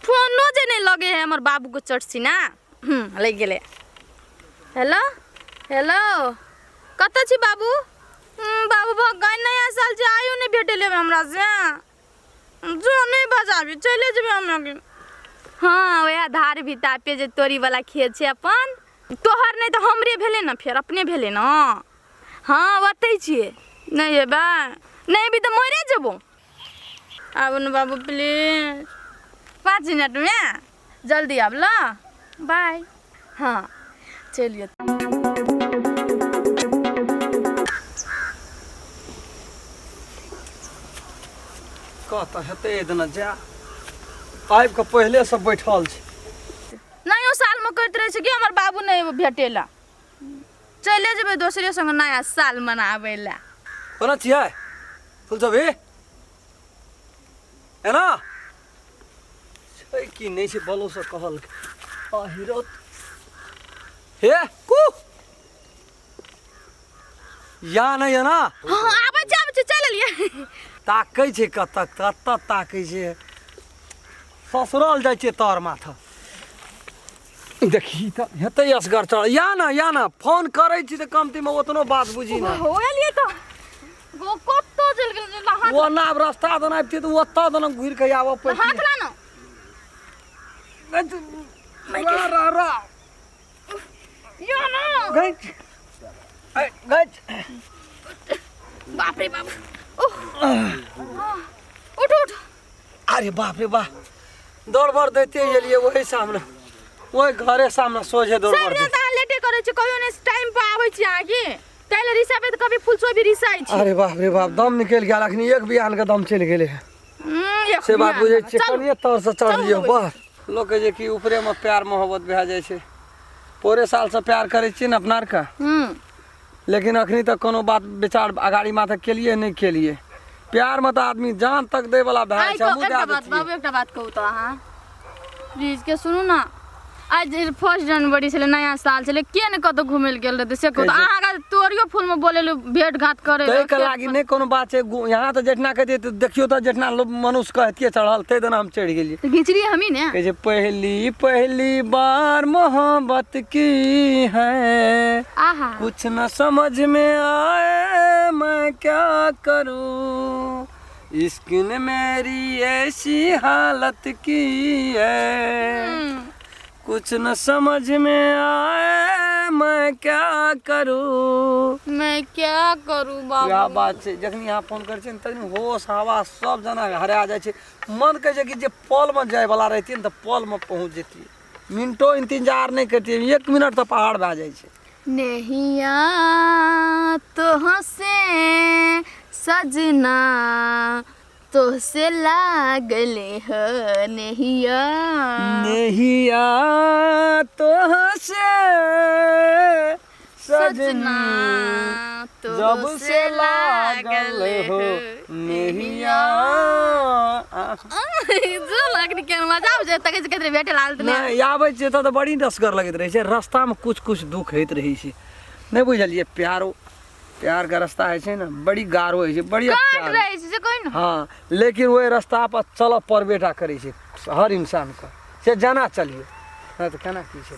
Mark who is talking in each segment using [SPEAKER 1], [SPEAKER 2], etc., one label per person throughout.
[SPEAKER 1] फोनो जे नहीं लगे है हमर बाबू को चटसी ना ले गेले। हेलो हेलो कत छी बाबू? बाबू भगाई नहीं साल से आयो नहीं भेटेले हमरा से जो नहीं बजाबी चले जेबे हमरा के। हाँ वह धार भी तापे जे तोरी वाला खेत छे अपन तोहर नहीं तो हमरे भेले ना फिर अपने भेले ना। हाँ बतै छिए नहीं एबा नहीं भी तो मरे जेबो। आब न बाबू प्लीज 5 मिनट में जल्दी आब ला बाय। हाँ चलिए
[SPEAKER 2] कहता हेते इतना जा आबि के पहले से बैठल छै
[SPEAKER 1] नयो साल में कहते रहे कि हमर बाबू नहीं भेटेला चले जेबे दोसरे संग नया साल मनावे ला।
[SPEAKER 2] कोना छियै फुलछबी है ना छै कि नहीं छै बलो से कहल आहिरत हे कु या नहीं है ना।
[SPEAKER 1] हां आबे जाबे चल लिए
[SPEAKER 2] ताकै छै कतक कत ताकै छै ससुराल जाइ छै तोर माथा देखी त हेतै असगर चढ़ या ना फोन करै छी त कमती में ओतनो बात बुझी ना
[SPEAKER 1] हो एलिए त गो कत्तो चल गेल हाथ
[SPEAKER 2] वो ना रास्ता दन आबती त ओत्ता दन घुर के आबो पड़ती
[SPEAKER 1] हाथ ला न
[SPEAKER 2] रा
[SPEAKER 1] यो ना
[SPEAKER 2] गज गज
[SPEAKER 1] बाप रे बाप उठ उठ
[SPEAKER 2] अरे बाप रे बाप दौड़ बर देते एलिए वही सामने वही घरे सामने सोझे दौड़ बर
[SPEAKER 1] दे लेटे करे छ कहियो ने टाइम पे आबै छी आगे तैले रिसाबे त कभी फुलसो भी रिसाई छी।
[SPEAKER 2] अरे बाप रे बाप दम निकल गया अखनी एक बियान के दम चल गेले है से बात बुझे छी कनिए तौर से चढ़ लियो बस लोग के जे कि ऊपरे में प्यार मोहब्बत भे जाय छै पूरे साल से प्यार करे छी न अपनार का लेकिन अखनी तक कोनो बात विचार अगाड़ी माथे केलिए नहीं केलिए प्यार में तो आदमी जान तक दे वाला भे छै। हम
[SPEAKER 1] बाबू एकटा बात कहू त हां प्लीज के सुनू ना आज 1 जनवरी छले नया साल छले के ने कतो घुमे ल गेल रहते से कहू अहाँ का तोरियो फूल में बोलेलु भेट घाट करे
[SPEAKER 2] तै के लागी नहीं कोनो बात छै यहां त जेठना कहते त देखियो त जेठना मनुष्य कहतिए चढ़ल तै दिन हम चढ़ गेलिए
[SPEAKER 1] तो घिचरी हमी ने
[SPEAKER 2] कहे पहली पहली बार मोहब्बत की है
[SPEAKER 1] आहा
[SPEAKER 2] कुछ न समझ में आए मैं क्या करूं इश्क ने मेरी ऐसी हालत की है कुछ न समझ में आए मैं क्या करूं बाबू क्या बात छै जखनी यहाँ फोन कर छिन तखनी होश हवा सब जना हरा जाय छै मन कहे छै कि जे पल में जाय वाला रहती न त पल में पहुंच जेती मिनटो इंतजार नहीं करती 1 मिनट तो पहाड़ भे जाय छै।
[SPEAKER 1] नहिया तो हसे सजना तो से लागले ह नहिया
[SPEAKER 2] नहिया तो हसे सजना जब से लागल हो नहिया
[SPEAKER 1] जो लागनी के मजा आबै छै तके कतरे भेटे लाल त
[SPEAKER 2] नहीं आबै छै त बड़ी डसगर लगैत रहे छै रास्ता में कुछ दुख होइत रही छै नहीं बुझलिए प्यार का रास्ता है ना बड़ी गारो है बड़ी
[SPEAKER 1] काट रहे छै कोई न।
[SPEAKER 2] हाँ लेकिन वही रास्ता पर चल पर बेटा करे छै हर इंसान का से जाना चलिए ना तो केना की छै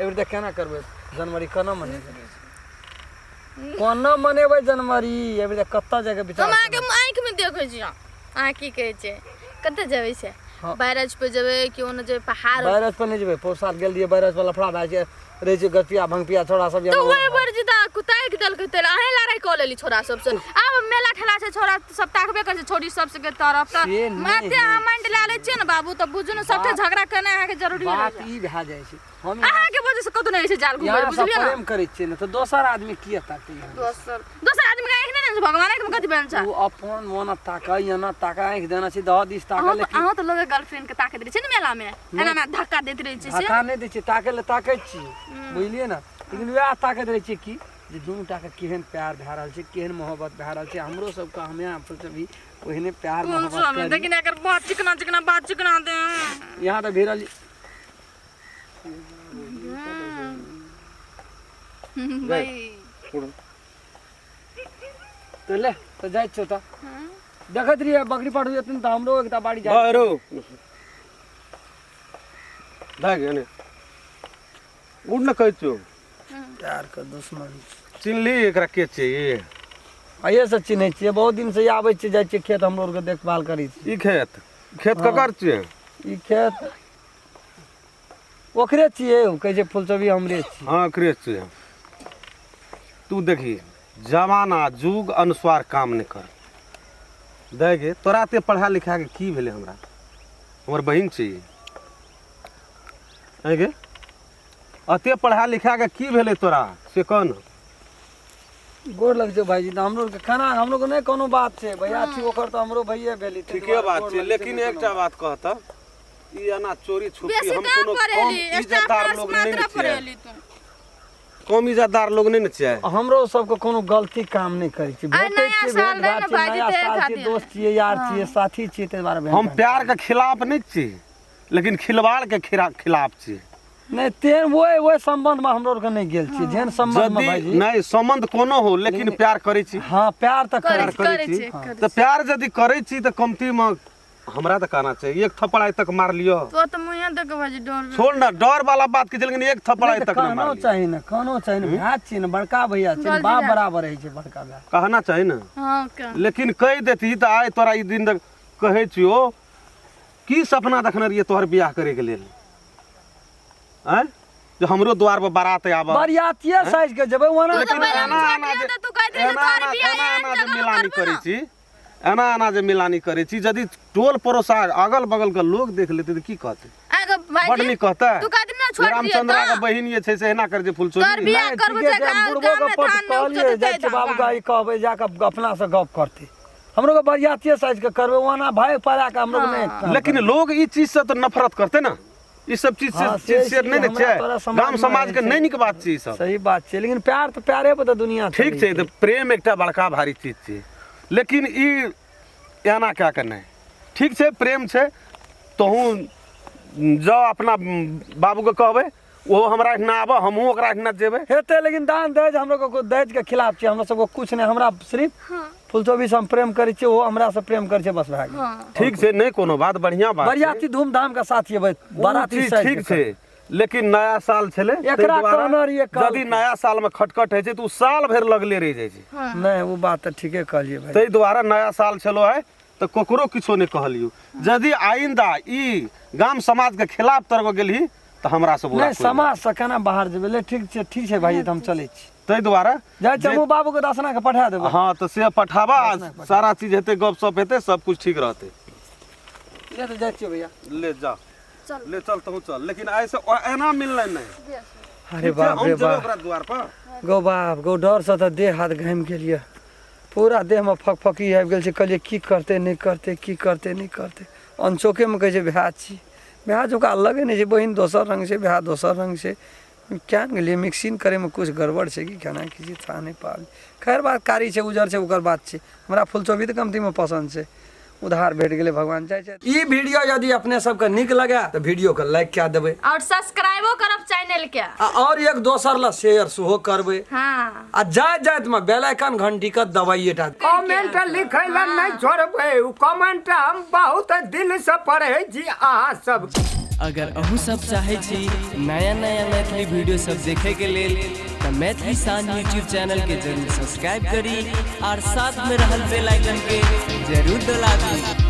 [SPEAKER 2] एबे त केना करबे जनवरी केना मनेबे कोना मनेबे जनवरी एबे त कत्ता जगह विचार
[SPEAKER 1] हम आके आंख में देखै छी आ की कहै छै कते जेबै से बैराज पे जेबै कि ओने जेबै पहाड़
[SPEAKER 2] बैराज पर नहीं जेबै पोरसाद गेल दिए बैराज पर लफड़ा भए छै रहे छै गठिया भंगपिया छोड़ा सब
[SPEAKER 1] तो वही बरजिदा कुताई के दल के तेल अहे लड़ाई क लेली छोरा सब से अब मेला ठेला छै छोरा सब ताकबे कर छै छोरी सब से के तरफ त माते माइंड ला ले छै न बाबू त बुझु न सबके झगड़ा करना अहाँ के जरूरी है
[SPEAKER 2] बात ई भए जाय छै हम
[SPEAKER 1] अहाँ के वजह से कतो नहीं छै जाल घुमै बुझलिए ना
[SPEAKER 2] प्रेम करै छै न त दोसर आदमी किए ताकते
[SPEAKER 1] दोसर आदमी का आंख नहीं भगवान के कथि बन छ
[SPEAKER 2] वो अपन मन ताका या ना ताका आंख देना छै 10 दिस ताका लेकिन
[SPEAKER 1] अहाँ तो लोग गर्लफ्रेंड के ताकत रहे छै न मेला में एना ना धक्का देत रहे छै से
[SPEAKER 2] धक्का नहीं दै छै ताके ले ताकै छी बुझलिए ना लेकिन वह ताकत रहे छै कि जे दुनू टा के केहन प्यार भए रहल छै केहन मोहब्बत भए रहल छै हमरो सब का हमें आप सब भी ओहने प्यार मोहब्बत कर
[SPEAKER 1] लेकिन अगर बात चिकना बात चिकना दे
[SPEAKER 2] यहां त भिरल
[SPEAKER 1] भाई
[SPEAKER 2] तो ले तो जाय छो त देखत रहिए बकरी पाठ होतन त हमरो एकटा बाड़ी जाय
[SPEAKER 3] भाग ने उड़ न कहै छौ
[SPEAKER 2] प्यार के दुश्मन
[SPEAKER 3] चिन्हली एकरा के चाहिए
[SPEAKER 2] आइए से चिन्है छियै बहुत दिन से आबै छियै जाइ छियै खेत हमरो के देखभाल करै छी
[SPEAKER 3] ई खेत ककर छियै
[SPEAKER 2] ई खेत ओकरे छियै कहै छै फुलचबी हमरे छी
[SPEAKER 3] हाँ ओकरे छियै तू देखी जमाना जुग अनुसार काम नहीं कर दे गे तोरा ते पढ़ा लिखा के की भेले हमरा हमर बहिन चाहिए है गे अते पढ़ा लिखा के की भेले तोरा से कह न
[SPEAKER 2] गोर लग छै भाईजी हमरो के खाना हमरो के नहीं कोनो बात छै भैया छी ओकर तो हमरो भैये भेली
[SPEAKER 3] ठीके बात छै लेकिन एकटा बात कहता ई एना चोरी छुपी
[SPEAKER 1] बेसी
[SPEAKER 3] हम
[SPEAKER 1] काम
[SPEAKER 3] कोनो
[SPEAKER 1] करेली
[SPEAKER 3] कम इज्जतदार लोग नहीं
[SPEAKER 1] मात्रा
[SPEAKER 3] न छियै
[SPEAKER 1] करेली तू
[SPEAKER 3] कम इज्जतदार लोग नहीं न छियै
[SPEAKER 2] हमरो सबके कोनो गलती काम नहीं करै छी
[SPEAKER 1] आइ
[SPEAKER 2] भेटै
[SPEAKER 1] नया
[SPEAKER 2] छियै
[SPEAKER 1] साल
[SPEAKER 2] भेट
[SPEAKER 1] रहै
[SPEAKER 2] घाट
[SPEAKER 1] ने
[SPEAKER 2] छियै
[SPEAKER 1] भाईजी
[SPEAKER 2] नया
[SPEAKER 1] ते
[SPEAKER 2] साल छियै
[SPEAKER 1] खातिर।
[SPEAKER 2] दोस्त छियै यार छियै साथी छियै ताहि दुआरे भेट
[SPEAKER 3] हम प्यार के खिलाफ नहीं छी लेकिन खिलवाड़ के खिलाफ छी
[SPEAKER 2] नहीं तेन वो संबंध में हमरो के नहीं गेल छी जेहन संबंध में
[SPEAKER 3] यदि
[SPEAKER 2] भाईजी
[SPEAKER 3] नहीं संबंध कोनो हो लेकिन प्यार करै छी
[SPEAKER 2] हाँ प्यार तो
[SPEAKER 1] करै
[SPEAKER 2] कर
[SPEAKER 1] छी, करै छी, करै
[SPEAKER 3] तो प्यार यदि करै छी तो कमती में हमरा तो कहना चाहिए एक थप्पड़ आइ तक मार लियो
[SPEAKER 1] तो मुंह देख के भाईजी डर
[SPEAKER 3] छोड़ ना डर वाला बात के लेकिन एक थप्पड़ आइ तक न मार
[SPEAKER 2] कहनो
[SPEAKER 3] लियो
[SPEAKER 2] चाहिए ना कहनो चाहिए ना भैया छियै ना बड़का भैया छियै ना,
[SPEAKER 1] गलती
[SPEAKER 2] बाप
[SPEAKER 1] है।
[SPEAKER 2] बराबर है छै बड़का भैया
[SPEAKER 3] कहना चाहिए ना
[SPEAKER 1] हां का
[SPEAKER 3] लेकिन कह देती तो आइ तोरा ई दिन तक कहै छियो की सपना देखने रहिए तोहर बियाह करे के लेल हैं जो हमरो द्वार पर बारात आबा
[SPEAKER 2] बरियातिये साइज के जबै वना
[SPEAKER 1] तो
[SPEAKER 3] लेकिन
[SPEAKER 1] पहले
[SPEAKER 3] एना
[SPEAKER 1] हम
[SPEAKER 3] एना
[SPEAKER 1] छोड़
[SPEAKER 3] जे-
[SPEAKER 1] दिया तो तू कहते जे तोहर बियाह
[SPEAKER 3] एना जे
[SPEAKER 1] एहन जगह
[SPEAKER 3] मिलानी
[SPEAKER 1] करबो
[SPEAKER 3] करै
[SPEAKER 1] ना।
[SPEAKER 3] छी एना जे मिलानी करै छी यदि टोल पड़ोसा अगल बगल के लोग देख लेते तो की कहते
[SPEAKER 1] आगे
[SPEAKER 3] बड
[SPEAKER 1] भाईजी
[SPEAKER 3] नहीं कहता
[SPEAKER 1] तू कहते ना छोड़ दिए
[SPEAKER 3] रामचंद्रा
[SPEAKER 1] तो
[SPEAKER 3] के बहिन ये छै से एना कर जे
[SPEAKER 1] तोहर
[SPEAKER 3] फुलचोरी
[SPEAKER 1] बियाह
[SPEAKER 2] नहीं,
[SPEAKER 1] करबो
[SPEAKER 2] ठीके
[SPEAKER 1] जे
[SPEAKER 2] छै,
[SPEAKER 1] गाँव
[SPEAKER 2] बुढ़बो
[SPEAKER 1] में
[SPEAKER 2] के पट
[SPEAKER 1] धान में
[SPEAKER 2] कहलिए
[SPEAKER 1] उपजते
[SPEAKER 2] जाइ छै
[SPEAKER 1] धान
[SPEAKER 2] बाबू
[SPEAKER 1] गाँव।
[SPEAKER 2] गाई कहबै जाके अपना से गप करते हमरो के बरियातिये साइज के करबै वना भाई पड़ा के हमरो के नहीं
[SPEAKER 3] लेकिन लोग ई चीज से तो नफरत करते ना ई सब चीज
[SPEAKER 2] हाँ,
[SPEAKER 3] से चीज से
[SPEAKER 2] से
[SPEAKER 3] नहीं न
[SPEAKER 2] हमरा
[SPEAKER 3] छै
[SPEAKER 2] तोरा समाज
[SPEAKER 3] गांव
[SPEAKER 2] में
[SPEAKER 3] समाज
[SPEAKER 2] रहै
[SPEAKER 3] के
[SPEAKER 2] छै।
[SPEAKER 3] नहीं निक बात छै ई सब
[SPEAKER 2] सही बात छै लेकिन प्यार तो प्यारे पे तो दुनिया
[SPEAKER 3] ठीक छै तो प्रेम एकटा बड़का भारी चीज छै लेकिन ई एना क्या करना है ठीक छै प्रेम छै तोहू जाओ अपना बाबू के कहबै वो हमरा एठना आबऽ हमहूँ ओकरा एठना जेबै
[SPEAKER 2] हेते लेकिन दान दहेज हमरो को दहेज के खिलाफ छै हमरा सबको कुछ नहीं हमरा सिर्फ फुलचोबी से हम प्रेम करै छियै वो हमरा से प्रेम करै छै बस भए गेल
[SPEAKER 1] हां
[SPEAKER 3] ठीक छै नहीं कोनो बात बढ़िया बात छै।
[SPEAKER 2] बरियाती धूमधाम के साथ ये
[SPEAKER 3] वो
[SPEAKER 2] बाराती
[SPEAKER 3] चीज
[SPEAKER 2] साइज
[SPEAKER 3] ठीक
[SPEAKER 2] के
[SPEAKER 3] छै लेकिन नया साल छलै ताहि
[SPEAKER 2] एकरा
[SPEAKER 3] दुआरे
[SPEAKER 2] कहना रहियै कल
[SPEAKER 3] यदि नया साल में खटखट होइ छै तो उ साल भरि लगले रहि जाइ छै
[SPEAKER 2] नहीं वो बात तो ठीके कहलिए भाई
[SPEAKER 3] ताहि दुआरे नया साल छलो है तो ककरो किछो नहीं कहलियो यदि आइंदा ई गाम समाज के खिलाफ तरफ गेली तो हमरा से बुरा
[SPEAKER 2] नहीं
[SPEAKER 3] कोई
[SPEAKER 2] समाज से केना बाहर जेबै ले ठीक छै भाई तो हम चलै छी
[SPEAKER 3] नहीं। ताहि दुआरे
[SPEAKER 2] जाइ छै हमहूँ बाबू के दर्शना के पठा देबै
[SPEAKER 3] हाँ तो से पठाबा सारा चीज हेतै गप सप हेतै सब कुछ ठीक रहतै
[SPEAKER 2] ले तो जाइ छियै भैया
[SPEAKER 3] ले जा
[SPEAKER 1] चल।
[SPEAKER 3] ले चल तहू चल लेकिन ऐसे एना मिललै नहीं
[SPEAKER 2] अरे बाप रे
[SPEAKER 3] हम जेबै
[SPEAKER 2] बाप
[SPEAKER 3] ओकरा द्वार पर
[SPEAKER 2] गो बाप गो डर से तो देह हाथ घामि गेलियै पूरा देह में फकफकी आबि गेल छै कहलियै की करते नहीं करते की करते नहीं करते अनचोके में कहै छै भैया छी भैया जोका अलगे नहीं छै बहिन दोसर रंग छै भैया दोसर रंग छै क्या गेलियै मिक्सिंग करे में कुछ गड़बड़ छै कि केना किसी था नहीं पाल खैर बात कारी छै उजर छै ओकर बात छै हमरा फुलचोबी तऽ कमती में पसंद छै उधार भेट गेलै भगवान चाहे छै ई वीडियो यदि अपने सबके नीक लगे तो वीडियो के लाइक कए देबै
[SPEAKER 1] और सब्सक्राइबो करब चैनल के
[SPEAKER 2] और एक दोसर ला शेयर सेहो करबै
[SPEAKER 1] हां
[SPEAKER 2] आ जात जात में बेल आइकन घंटी के दबाइए टा
[SPEAKER 4] कमेंट लिखे ला नहीं छोड़बे उ कमेंट हम बहुत दिल से पढ़े जी अहाँ सब
[SPEAKER 5] अगर अहू सब चाहे छी नया नया मैथिली वीडियो सब देखे के लेल तो मैथिली साँझ यूट्यूब चैनल के जरूर सब्सक्राइब करी और साथ में रहल बेल आइकन के जरूर दबाबी।